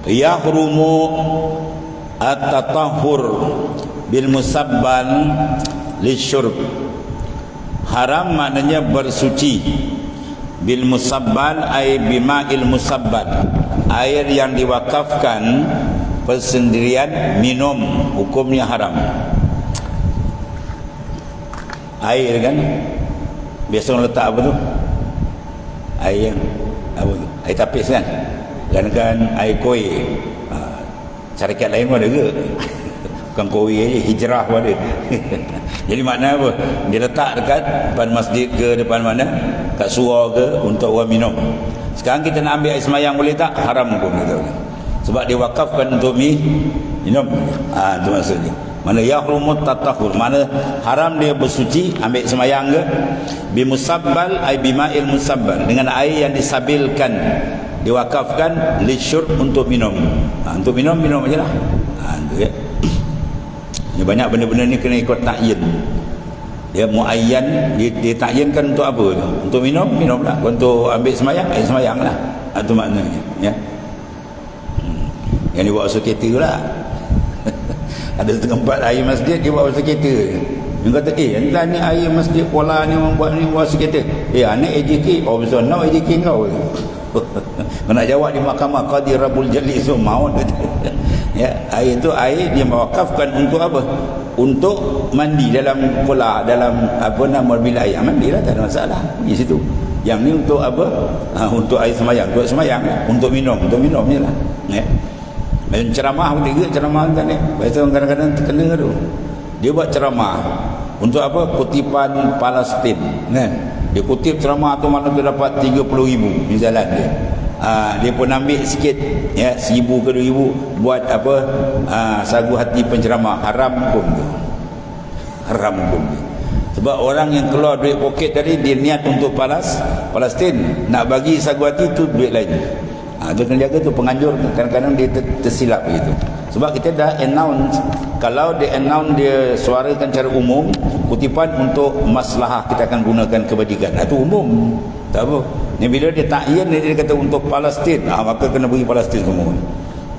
Yahrumu at-tatahhur bil musabbal lisyurb. Haram maknanya bersuci. Bil musabbal ay bima'il musabbal, air yang diwakafkan persendirian minum, hukumnya haram. Air kan biasa orang letak apa tu, air yang apa tu, air tapis kan, kan air koi. Syarikat lain pun ada ke? Bukan koi aja, hijrah pun ada. Jadi makna apa? Dia letak dekat depan masjid ke, depan mana, kat surau ke, untuk orang minum. Sekarang kita nak ambil air semayang, boleh tak? Haram pun kata. Sebab dia wakafkan untuk minum. Itu maksudnya. Mana yahrumut tatahhur, mana haram dia bersuci, ambil semayang ke, bimusabbal ay bima'il musabbal, dengan air yang disabilkan, diwakafkan lisyurb, untuk minum. Untuk minum aje lah. Itu ya. Ni banyak benda-benda ni kena ikut takyin. Dia muayyan, dia takyinkan untuk apa tu? Untuk minum lah. Untuk ambil semayang, semayang lah. Itu maknanya, ya. Yang dibawa masuk kereta lah. Ada tempat air masjid, dia bawa masuk kereta. Dia kata, entah ni air masjid Kuala ni orang buat ni, bawa masuk kereta. Anak AJK, betul, no AJK kau. Kau nak jawab di mahkamah Qadi Rabul Jali, so maut. Ya, air itu air dia mewakafkan untuk apa? Untuk mandi dalam pula, dalam apa nama bilik, mandilah, tak ada masalah di situ. Yang ni untuk apa? Untuk air semayang, untuk semayang, untuk minum je lah. Ya. Dan ceramah pun juga, ceramah kan ni. Biasa kadang-kadang terkena tu. Dia buat ceramah untuk apa? Kutipan Palestin, kan? Dia kutip ceramah tu, mana tu dapat 30,000 di jalan dia. Dia pun ambil sikit, ya, 1,000 ke 2,000 buat apa? Sagu hati penceramah. Haram hukum tu. Haram hukum tu. Sebab orang yang keluar duit poket tadi, dia niat untuk Palestin, nak bagi sagu hati tu duit lain. Itu kena jaga tu, penganjur. Kadang-kadang dia tersilap begitu. Sebab kita dah announce, kalau dia announce, dia suarakan secara umum, kutipan untuk maslahah kita akan gunakan kebajikan. Itu umum, tak apa. Ni bila dia takyin, dia kata untuk Palestin, maka kena bagi Palestin semua.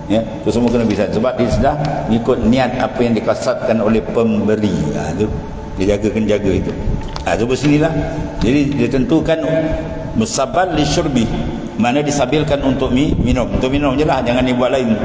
Ya, itu semua kena bisa. Sebab dia sudah ikut niat apa yang dikasatkan oleh pemberi. Itu dia jaga itu. Itu bersinilah. Jadi dia tentukan musabbal lisyurbi, mana disabilkan untuk minum. Untuk minum je lah, jangan dibuat lain.